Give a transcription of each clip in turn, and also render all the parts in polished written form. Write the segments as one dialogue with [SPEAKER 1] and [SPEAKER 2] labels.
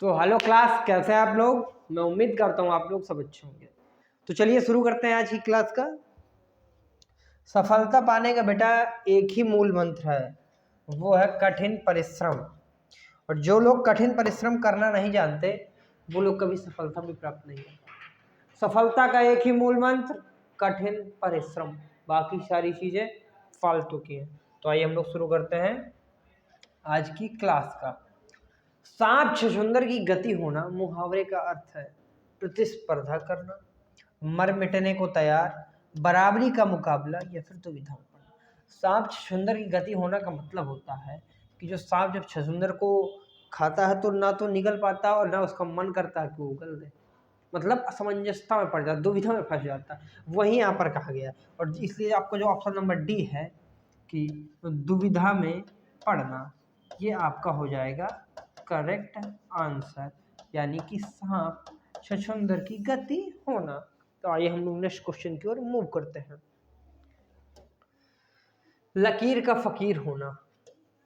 [SPEAKER 1] तो hello class, कैसे हैं आप लोग। मैं उम्मीद करता हूँ आप लोग सब अच्छे होंगे। तो चलिए शुरू करते हैं आज की क्लास का। सफलता पाने का बेटा एक ही मूल मंत्र है, वो है कठिन परिश्रम। और जो लोग कठिन परिश्रम करना नहीं जानते वो लोग कभी सफलता भी प्राप्त नहीं करते। सफलता का एक ही मूल मंत्र कठिन परिश्रम, बाकी सारी चीजें फालतू की हैं। तो आइए हम लोग शुरू करते हैं आज की क्लास का। सांप छछूंदर की गति होना मुहावरे का अर्थ है प्रतिस्पर्धा करना, मर मिटने को तैयार, बराबरी का मुकाबला या फिर दुविधा में पड़ना। सांप छछूंदर की गति होना का मतलब होता है कि जो सांप जब छछूंदर को खाता है तो ना तो निगल पाता और ना उसका मन करता है कि वो उगल दे, मतलब असमंजसता में पड़ जाता, दुविधा में फंस जाता है। वही यहाँ पर कहा गया और इसलिए आपको जो ऑप्शन नंबर डी है कि दुविधा में पड़ना, ये आपका हो जाएगा करेक्ट आंसर, यानी कि सांप छछूंदर की गति होना। तो आइए हम लोग नेक्स्ट क्वेश्चन की ओर मूव करते हैं। लकीर का फकीर होना,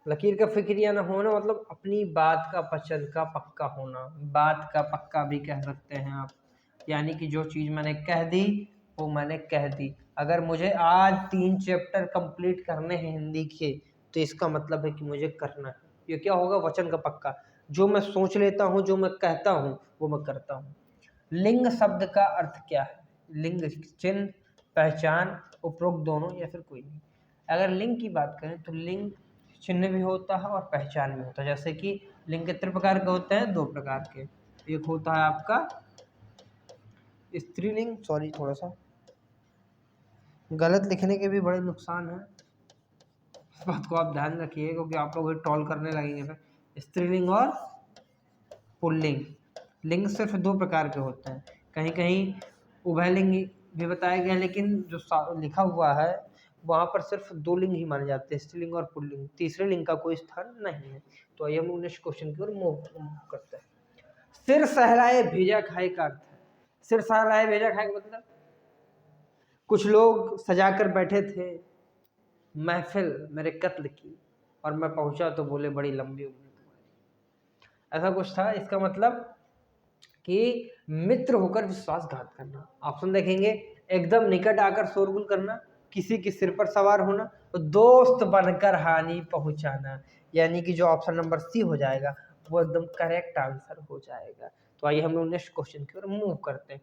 [SPEAKER 1] लकीर का फिक्रिया न होना मतलब अपनी बात का वचन का पक्का होना, बात का पक्का भी कह सकते हैं आप, यानी कि जो चीज मैंने कह दी वो मैंने कह दी। अगर मुझे आज 3 चैप्टर कंप्लीट करने हैं हिंदी के तो इसका मतलब है कि मुझे करना है। ये क्या होगा? वचन का पक्का। जो मैं सोच लेता हूँ, जो मैं कहता हूँ वो मैं करता हूँ। लिंग शब्द का अर्थ क्या है? लिंग चिन्ह, पहचान, उपरोक्त दोनों या फिर कोई नहीं। अगर लिंग की बात करें तो लिंग चिन्ह भी होता है और पहचान भी होता है। जैसे कि लिंग कितने प्रकार के होते हैं? 2 प्रकार के। एक होता है आपका स्त्रीलिंग, सॉरी थोड़ा सा गलत लिखने के भी बड़े नुकसान हैं, इस बात को आप ध्यान रखिए क्योंकि आप लोग टॉल करने लगेंगे फिर। स्त्रीलिंग और पुल्लिंग। लिंग सिर्फ 2 प्रकार के होते हैं, कहीं कहीं उभयलिंग भी बताया गया, लेकिन जो लिखा हुआ है वहाँ पर सिर्फ 2 लिंग ही माने जाते हैं, स्त्रीलिंग और पुल्लिंग। तीसरे लिंग का कोई स्थान नहीं है। तो आइए हम नेक्स्ट क्वेश्चन की ओर मूव करते हैं। सिर सहलाए भेजा खाए का अर्थ है। सिर सहलाए भेजा खाए का मतलब कुछ लोग सजाकर बैठे थे महफिल मेरे कत्ल की और मैं पहुंचा तो बोले बड़ी लंबी उम्र तुम्हारी। ऐसा कुछ था। इसका मतलब कि मित्र होकर विश्वासघात करना। ऑप्शन देखेंगे, एकदम निकट आकर शोरगुल करना, किसी के सिर पर सवार होना, तो दोस्त बनकर हानि पहुंचाना, यानी कि जो ऑप्शन नंबर सी हो जाएगा वो एकदम करेक्ट आंसर हो जाएगा। तो आइए हम लोग नेक्स्ट क्वेश्चन की ओर मूव करते हैं।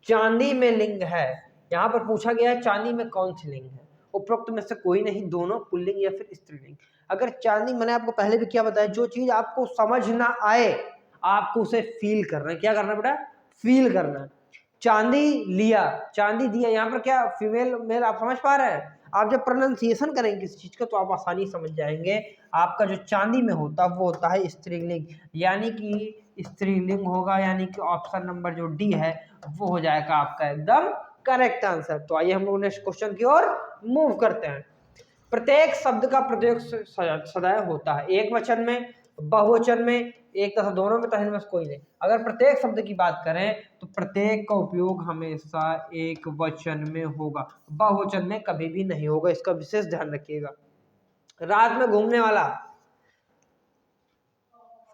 [SPEAKER 1] चांदी में लिंग है, यहाँ पर पूछा गया है चांदी में कौन सी लिंग है? उपरोक्त में से कोई नहीं, दोनों पुल्लिंग या फिर स्त्रीलिंग। अगर चांदी, मैंने आपको पहले भी क्या बताया, जो चीज आपको समझ ना आए आपको उसे फील करना है। क्या करना है बेटा? फील करना है। चांदी लिया, चांदी दिया, यहाँ पर क्या फीमेल मेल आप समझ पा रहे हैं? आप जब प्रोनाउंसिएशन करेंगे किसी चीज का तो आप आसानी समझ जाएंगे। आपका जो चांदी में होता है वो होता है स्त्रीलिंग, यानी कि स्त्रीलिंग होगा, यानी कि ऑप्शन नंबर जो डी है वो हो जाएगा आपका एकदम करेक्ट आंसर। तो आइए हम लोग नेक्स्ट क्वेश्चन की ओर मूव करते हैं। प्रत्येक शब्द का प्रयोग सदैव होता है, एक वचन में, बहुवचन में, एक तथा दोनों में, तथा में कोई नहीं। अगर प्रत्येक शब्द की बात करें तो प्रत्येक का उपयोग हमेशा एक वचन में होगा, बहुवचन में कभी भी नहीं होगा, इसका विशेष ध्यान रखिएगा। रात में घूमने वाला,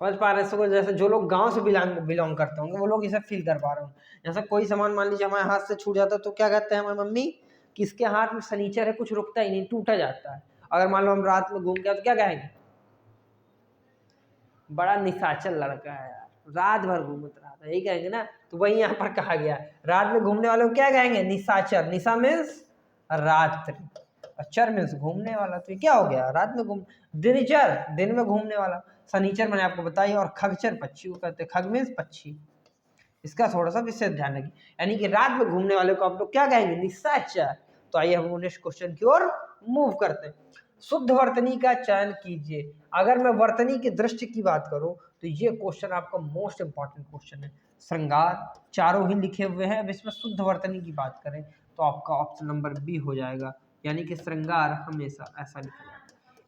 [SPEAKER 1] समझ पा रहे हैं? जैसे जो लोग गांव से बिलोंग करते होंगे वो लोग इसे फील कर पा रहे होंगे। जैसे कोई सामान मान लीजिए हमारे हाथ से छूट जाता है तो क्या कहते हैं हमारी मम्मी, किसके हाथ में सनीचर है, कुछ रुकता ही नहीं, टूटा जाता है। अगर मान लो हम रात में घूम गया तो क्या कहेंगे? बड़ा निशाचर लड़का है यार, रात भर घूमत रहा था, यही कहेंगे ना। तो वही यहाँ पर कहा गया, रात में घूमने वाले को क्या कहेंगे? निशाचर। निशा मीन्स रात्रि, चर मीन्स घूमने वाला। तो ये क्या हो गया? रात में घूम। दिनचर, दिन में घूमने वाला। शनिचर मैंने आपको बताई, और खगचर पक्षी को कहते हैं, खग मीन्स पक्षी। इसका थोड़ा सा विशेष ध्यान रखिए, यानी कि रात में घूमने वाले को आप लोग क्या कहेंगे? निशाचर। तो आइए हम नेक्स्ट क्वेश्चन की ओर मूव करते हैं। शुद्ध वर्तनी का चयन कीजिए। अगर मैं वर्तनी की दृष्टि की बात करूं तो ये क्वेश्चन आपका मोस्ट इंपॉर्टेंट क्वेश्चन है। श्रृंगार चारों ही लिखे हुए हैं, अब इसमें शुद्ध वर्तनी की बात करें तो आपका ऑप्शन नंबर बी हो जाएगा, यानी कि श्रृंगार हमेशा ऐसा लिखा जाएगा।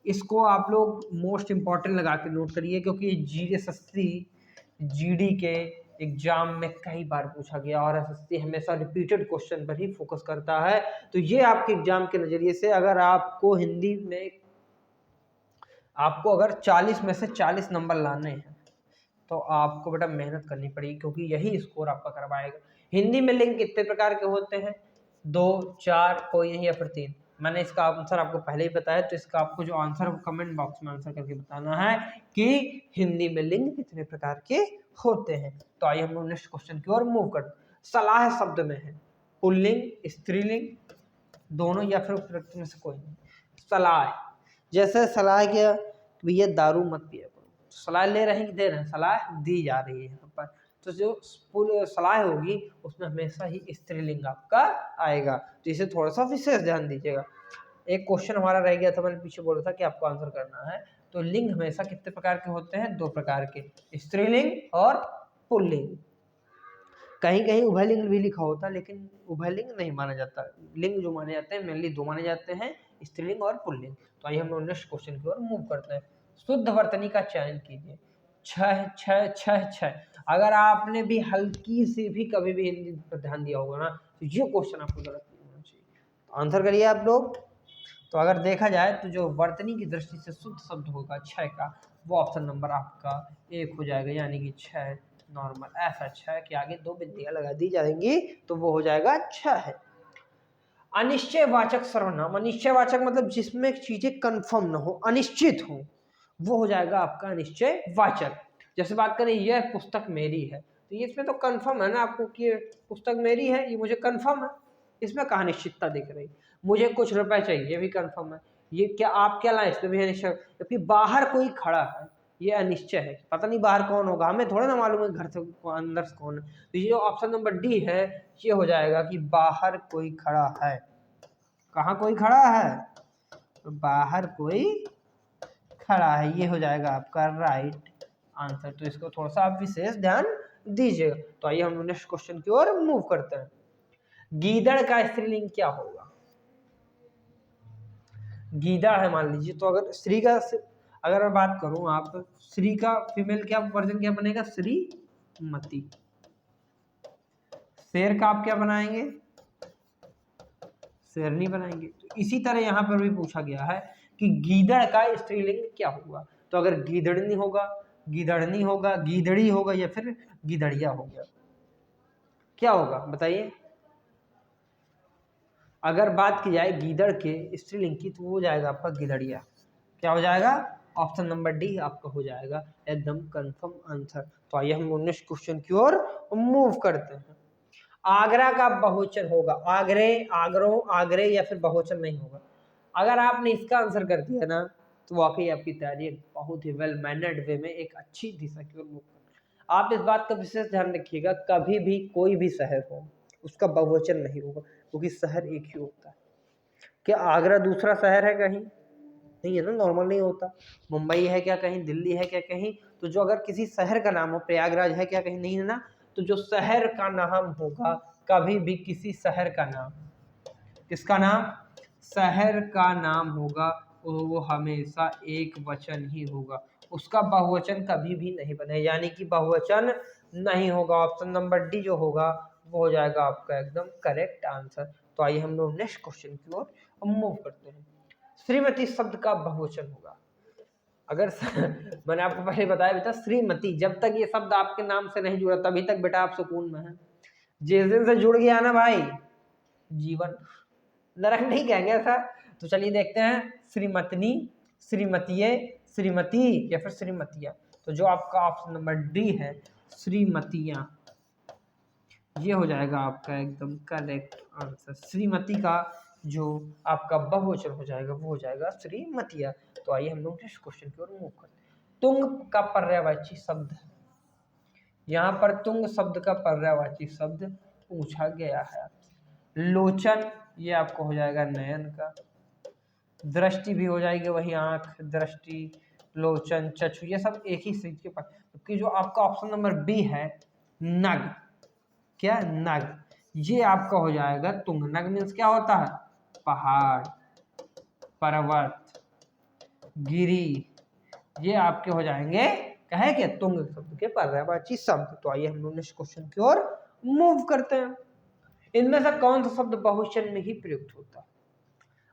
[SPEAKER 1] इसको आप लोग मोस्ट इंपॉर्टेंट लगा के नोट करिए, क्योंकि जीएसएससी जीडी के एग्जाम में कई बार पूछा गया और एसएससी हमेशा रिपीटेड क्वेश्चन पर ही फोकस करता है। तो ये आपके एग्जाम के नजरिए से, अगर आपको हिंदी में आपको अगर 40 में से 40 नंबर लाने हैं तो आपको बेटा मेहनत करनी पड़ेगी, क्योंकि यही स्कोर आपका करवाएगा। हिंदी में लिंग कितने प्रकार के होते हैं? 2, 4, कोई नहीं, या फिर 3। मैंने इसका आंसर आपको पहले ही बताया, तो इसका आपको जो आंसर कमेंट बॉक्स में आंसर करके बताना है कि हिंदी में लिंग कितने प्रकार के होते हैं। तो आइए हम लोग नेक्स्ट क्वेश्चन की ओर मूव करते हैं। सलाह शब्द में है पुल्लिंग, स्त्रीलिंग, दोनों, या फिर उपरोक्त में से कोई नहीं। सलाह, जैसे सलाह किया भैया दारू मत पिया करो, सलाह ले रहे हैं कि दे रहे हैं? सलाह दी जा रही है यहाँ पर। तो जो सलाह होगी उसमें हमेशा ही स्त्रीलिंग आपका आएगा, तो इसे थोड़ा सा विशेष ध्यान दीजिएगा। एक क्वेश्चन हमारा रह गया था, मैंने पीछे बोला था कि आपको आंसर करना है। तो लिंग हमेशा कितने प्रकार के होते हैं? 2 प्रकार के, स्त्रीलिंग और पुल्लिंग। कहीं कहीं उभयलिंग भी लिखा होता है, लेकिन उभयलिंग नहीं माना जाता। लिंग जो माने जाते हैं मेनली 2 माने जाते हैं, स्त्रीलिंग और पुल्लिंग। तो आइए हम लोग नेक्स्ट क्वेश्चन की ओर मूव करते हैं। शुद्ध वर्तनी का चयन कीजिए। 6 6 6 6। अगर आपने भी हल्की सी भी कभी भी हिंदी पर ध्यान दिया होगा ना, तो ये क्वेश्चन आपको गलत नहीं होना चाहिए। तो आंसर करिए आप लोग। तो अगर देखा जाए तो जो वर्तनी की दृष्टि से शुद्ध शब्द होगा 6 का, वो ऑप्शन नंबर आपका 1 हो जाएगा, यानी कि 6 नॉर्मल। ऐसा 6 कि आगे 2 बिंदियां लगा दी जाएंगी तो वो हो जाएगा 6 है। अनिश्चयवाचक सर्वनाम, अनिश्चयवाचक मतलब जिसमें चीजें कंफर्म ना हो, अनिश्चित हो, वो हो जाएगा आपका अनिश्चयवाचक। जैसे बात करें यह पुस्तक मेरी है, तो ये इसमें तो कंफर्म है ना आपको कि पुस्तक मेरी है, ये मुझे कंफर्म है, इसमें कहाँ निश्चितता दिख रही। मुझे कुछ रुपए चाहिए, ये भी कंफर्म है, ये क्या आप क्या लाए, इसमें भी अनिश्चय। जबकि बाहर कोई खड़ा है, ये अनिश्चय है, पता नहीं बाहर कौन होगा, हमें थोड़ा ना मालूम है घर से अंदर से कौन है। तो ये जो ऑप्शन नंबर डी है ये हो जाएगा कि बाहर कोई खड़ा है। कहाँ कोई खड़ा है? तो बाहर कोई खड़ा है, ये हो जाएगा आपका राइट आंसर। तो इसको थोड़ा सा आप विशेष ध्यान दीजिएगा। तो आइए हम नेक्स्ट क्वेश्चन की ओर मूव करते हैं। गीदड़ का स्त्रीलिंग क्या होगा? गीदड़ है मान लीजिए, तो अगर श्री का, अगर मैं बात करूं, आप श्री का फीमेल क्या वर्जन क्या बनेगा? श्रीमती। शेर का आप क्या बनाएंगे? शेरनी बनाएंगे। तो इसी तरह यहाँ पर भी पूछा गया है कि गीदड़ का स्त्रीलिंग क्या होगा? तो अगर गीदड़नी होगा, गीदड़नी होगा, गीदड़ी होगा, या फिर गीदड़िया हो गया, क्या होगा बताइए? अगर बात की जाए गीदड़ के स्त्रीलिंग की, तो वो हो जाएगा आपका गिदड़िया। क्या हो जाएगा? ऑप्शन नंबर डी आपका हो जाएगा एकदम कंफर्म आंसर। तो आइए हम नेक्स्ट क्वेश्चन की ओर मूव करते हैं। आगरा का बहुवचन होगा, आगरे, आगरों, आगरे, या फिर बहुवचन नहीं होगा। अगर आपने इसका आंसर कर दिया ना, तो वाकई आपकी तैयारी बहुत ही वेल मैनर्ड वे में एक अच्छी दिशा की ओर मूव कर। आप इस बात का विशेष ध्यान रखिएगा, कभी भी कोई भी शहर हो उसका बहुवचन नहीं होगा, क्योंकि शहर एक ही होता है। क्या आगरा दूसरा शहर है कहीं? नहीं है ना, नॉर्मल नहीं होता। मुंबई है क्या कहीं? दिल्ली है क्या कहीं? तो जो अगर किसी शहर का नाम हो, प्रयागराज है क्या कहीं? नहीं है ना। तो जो शहर का नाम होगा, कभी भी किसी शहर का नाम, किसका नाम? शहर का नाम होगा, वो हमेशा एक वचन ही होगा, उसका बहुवचन कभी भी नहीं बने, यानी कि बहुवचन नहीं होगा। ऑप्शन नंबर डी जो होगा वो हो जाएगा आपका एकदम करेक्ट आंसर। तो आइए हम लोग नेक्स्ट क्वेश्चन की ओर मूव करते हैं। श्रीमती शब्द का बहुवचन होगा। अगर मैंने आपको पहले बताया बेटा, श्रीमती, जब तक ये शब्द आपके नाम से नहीं जुड़ा तभी तक बेटा आप सुकून में हैं। जिस दिन से जुड़ गया ना भाई, जीवन नरक नहीं कहेंगे ऐसा। तो चलिए देखते हैं, श्रीमतनी, श्रीमतीये, श्रीमती, या फिर श्रीमतिया। तो जो आपका ऑप्शन नंबर डी है श्रीमतियां, ये हो जाएगा आपका एकदम करेक्ट आंसर। श्रीमती का जो आपका बहुवचन हो जाएगा वो हो जाएगा श्रीमतिया। तो आइए हम लोग नेक्स्ट क्वेश्चन की ओर मूव करते हैं। तुंग का पर्यायवाची शब्द है, यहाँ पर तुंग शब्द का पर्यायवाची शब्द पूछा गया है। लोचन, ये आपको हो जाएगा नयन का। दृष्टि भी हो जाएगी वही आंख, दृष्टि, लोचन, चक्षु, ये सब एक ही चीज के पास। क्योंकि जो आपका ऑप्शन नंबर बी है नग, क्या? नग, ये आपका हो जाएगा तुंग। नग मीन्स क्या होता है? पहाड़, पर्वत, गिरी, ये आपके हो जाएंगे कहे के तुंग शब्द के पर्यायवाची शब्द। तो आइए हम लोग नेक्स्ट क्वेश्चन की ओर मूव करते हैं। इनमें से कौन सा शब्द बहुवचन में ही प्रयुक्त होता है?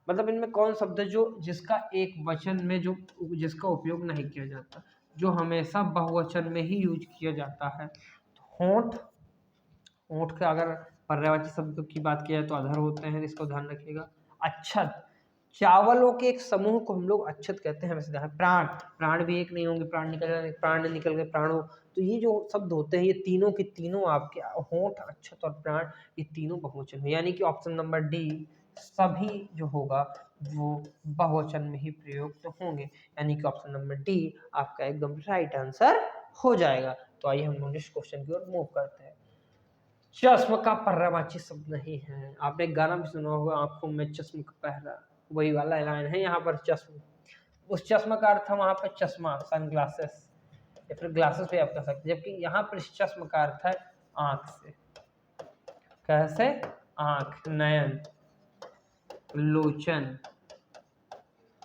[SPEAKER 1] मतलब इनमें कौन शब्द है जो जिसका एक वचन में जो जिसका उपयोग नहीं किया जाता? जो हमेशा बहुवचन में ही यूज किया जाता है। होंठ, होंठ का अगर पर्यायवाची शब्द की बात की जाए तो अधर होते हैं, इसको ध्यान रखिएगा। अच्छत, चावलों के एक समूह को हम लोग अच्छत कहते हैं। वैसे प्राण, प्राण भी एक नहीं होंगे, प्राण निकल गए, प्राण निकल गए, प्राणों। तो ये जो शब्द होते हैं ये तीनों के तीनों आपके होंठ, अच्छत और प्राण, ये तीनों बहुवचन है। यानी कि ऑप्शन नंबर डी सभी जो होगा वो बहुवचन में ही प्रयुक्त होंगे, यानी कि ऑप्शन नंबर डी आपका एकदम राइट आंसर हो जाएगा। तो आइए हम नेक्स्ट क्वेश्चन की ओर मूव करते हैं। चश्म का पर्यायवाची शब्द नहीं है। आपने एक गाना भी सुना होगा, आंखों में चश्म का पहरा, वही वाला लाइन है यहाँ पर चश्म। उस चश्म का अर्थ है वहां पर चश्मा, सनग्लासेस या फिर ग्लासेस भी आप कह सकते हैं, जबकि यहाँ पर इस चश्म का अर्थ है आंख से। कैसे? आंख, नयन, लोचन,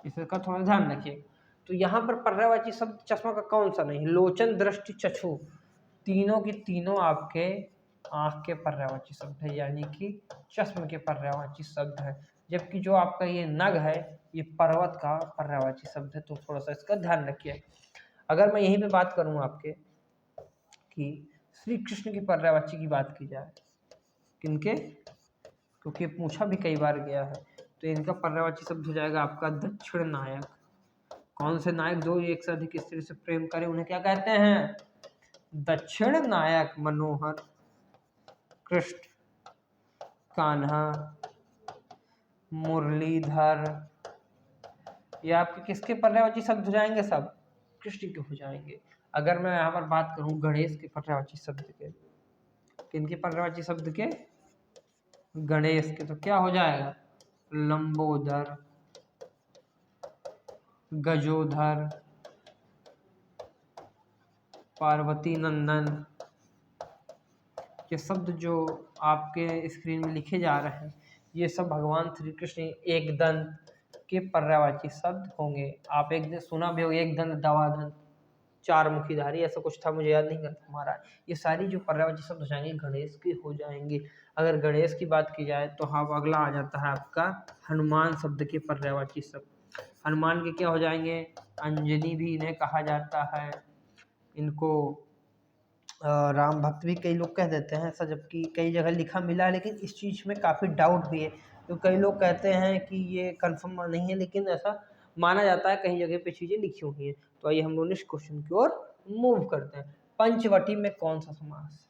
[SPEAKER 1] इसका थोड़ा ध्यान रखिए। तो यहाँ पर पर्यायवाची शब्द चश्मा का कौन सा नहीं? लोचन, दृष्टि, चक्षु, तीनों की तीनों आपके आंख के पर्यायवाची शब्द है, यानी कि चश्म के पर्यायवाची शब्द है। जबकि जो आपका ये नग है ये पर्वत का पर्यायवाची शब्द है। तो थोड़ा सा इसका ध्यान रखिए। अगर मैं यहीं पे बात करूं आपके कि श्री कृष्ण की पर्यायवाची की बात की जाए, किनके, क्योंकि पूछा भी कई बार गया है, तो इनका पर्यायवाची शब्द हो जाएगा आपका दक्षिण नायक। कौन से नायक? जो एक से अधिक स्त्री से प्रेम करे उन्हें क्या कहते हैं? दक्षिण नायक। मनोहर, कृष्ण, कान्हा, मुरलीधर, ये आपके किसके पर्यायवाची शब्द हो जाएंगे? सब कृष्ण के हो जाएंगे। अगर मैं यहाँ पर बात करूं गणेश के पर्यायवाची शब्द के, किनके पर्यायवाची शब्द के? गणेश के, तो क्या हो जाएगा? लंबोदर, गजोधर, पार्वती नंदन। ये शब्द जो आपके स्क्रीन में लिखे जा रहे हैं ये सब भगवान श्री कृष्ण एकदंत के पर्यायवाची शब्द होंगे। आप एक दिन सुना भी होगा, एकदंत, दवादंत, चार मुखीधारी, ऐसा कुछ था, मुझे याद नहीं करता हमारा। ये सारी जो पर्यायवाची शब्द हो जाएंगे गणेश के हो जाएंगे। अगर गणेश की बात की जाए तो हाँ, अगला आ जाता है आपका हनुमान शब्द के पर्यायवाची शब्द। हनुमान के क्या हो जाएंगे? अंजनी भी इन्हें कहा जाता है। इनको राम भक्त भी कई लोग कह देते हैं ऐसा, जबकि कई जगह लिखा मिला है, लेकिन इस चीज़ में काफ़ी डाउट भी है। तो कई लोग कहते हैं कि ये कंफर्म नहीं है, लेकिन ऐसा माना जाता है, कई जगह पे चीज़ें लिखी हुई हैं। तो आइए हम लोग नेक्स्ट क्वेश्चन की ओर मूव करते हैं। पंचवटी में कौन सा समास?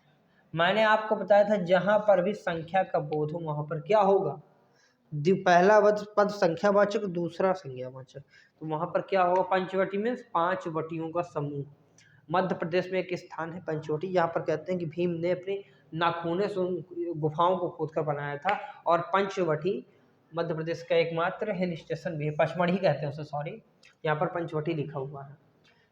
[SPEAKER 1] मैंने आपको बताया था जहां पर भी संख्या का बोध हो वहां पर क्या होगा? पहला पद संख्यावाचक, दूसरा संज्ञावाचक। तो वहां पर क्या होगा? पंचवटी में 5 वटियों का समूह। मध्य प्रदेश में एक स्थान है पंचवटी, यहाँ पर कहते हैं कि भीम ने अपने नाखूने से उन गुफाओं को खोदकर बनाया था। और पंचवटी मध्य प्रदेश का एकमात्र हिल स्टेशन भी है, पचमढ़ी कहते हैं उसे, सॉरी, यहाँ पर पंचवटी लिखा हुआ है।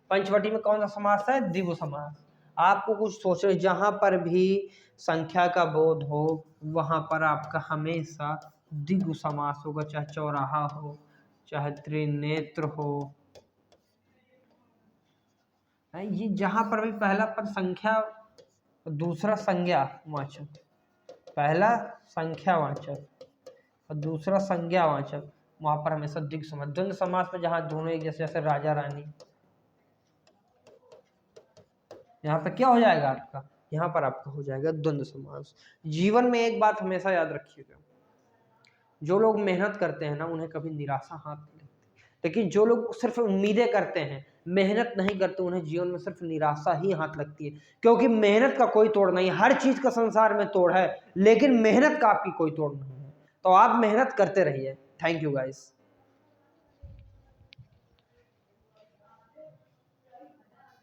[SPEAKER 1] पंचवटी में कौन सा समास है? द्विगु समास। आपको कुछ सोचो, जहाँ पर भी संख्या का बोध हो वहाँ पर आपका हमेशा द्विगु समास होगा, चाहे चौराहा हो, चाहे त्रिनेत्र हो। ये जहां पर भी पहला पद संख्या, दूसरा संज्ञावाचक, पहला संख्यावाचक और दूसरा संज्ञावाचक, वहां पर हमेशा द्विगु समास। द्वंद्व समास में जहां दोनों एक जैसे, जैसे राजा रानी, यहाँ पर क्या हो जाएगा आपका? यहाँ पर आपका हो जाएगा द्वंद्व समास। जीवन में एक बात हमेशा याद रखिएगा, जो लोग मेहनत करते हैं ना उन्हें कभी निराशा हाथ नहीं लगती, लेकिन जो लोग सिर्फ उम्मीदें करते हैं, मेहनत नहीं करते, उन्हें जीवन में सिर्फ निराशा ही हाथ लगती है। क्योंकि मेहनत का कोई तोड़ नहीं, हर चीज का संसार में तोड़ है, लेकिन मेहनत का आपकी कोई तोड़ नहीं है। तो आप मेहनत करते रहिए। Thank you guys.